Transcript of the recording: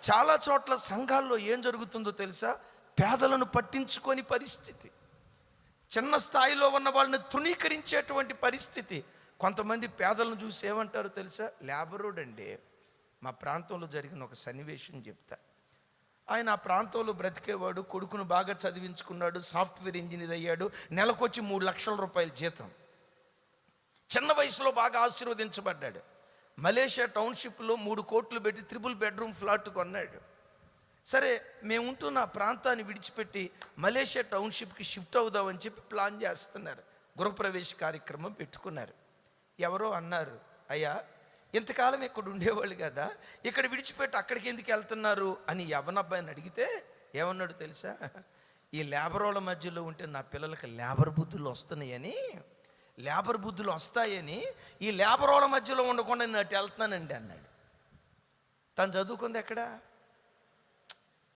చాలా చోట్ల సంఘాల్లో ఏం జరుగుతుందో తెలుసా? పేదలను పట్టించుకొని పరిస్థితి, చిన్న స్థాయిలో ఉన్న వాళ్ళని తృణీకరించేటువంటి పరిస్థితి. కొంతమంది పేదలను చూసి ఏమంటారు తెలుసా? లేబరోడ్ అండి. మా ప్రాంతంలో జరిగిన ఒక సన్నివేశం చెప్తా. ఆయన ఆ ప్రాంతంలో బ్రతికేవాడు, కొడుకును బాగా చదివించుకున్నాడు, సాఫ్ట్వేర్ ఇంజనీర్ అయ్యాడు, నెలకొచ్చి 3 లక్షల రూపాయల జీతం. చిన్న వయసులో బాగా ఆశీర్వదించబడ్డాడు. మలేషియా టౌన్షిప్లో 3 కోట్లు పెట్టి 3 బెడ్రూమ్ ఫ్లాట్ కొన్నాడు. సరే, మేముంటున్న ప్రాంతాన్ని విడిచిపెట్టి మలేషియా టౌన్షిప్కి షిఫ్ట్ అవుదామని చెప్పి ప్లాన్ చేస్తున్నారు. గృహప్రవేశ కార్యక్రమం పెట్టుకున్నారు. ఎవరో అన్నారు, అయ్యా ఇంతకాలం ఇక్కడ ఉండేవాళ్ళు కదా, ఇక్కడ విడిచిపెట్టి అక్కడికి ఎందుకు వెళ్తున్నారు అని యవ్వనబ్బాయిని అడిగితే ఏమన్నాడు తెలుసా? ఈ లేబరోళ్ళ మధ్యలో ఉంటే నా పిల్లలకి లేబర్ బుద్ధులు వస్తాయని ఈ లేబరోళ్ళ మధ్యలో ఉండకుండా నేను అటు వెళ్తున్నానండి అన్నాడు. తను చదువుకుంది ఎక్కడ?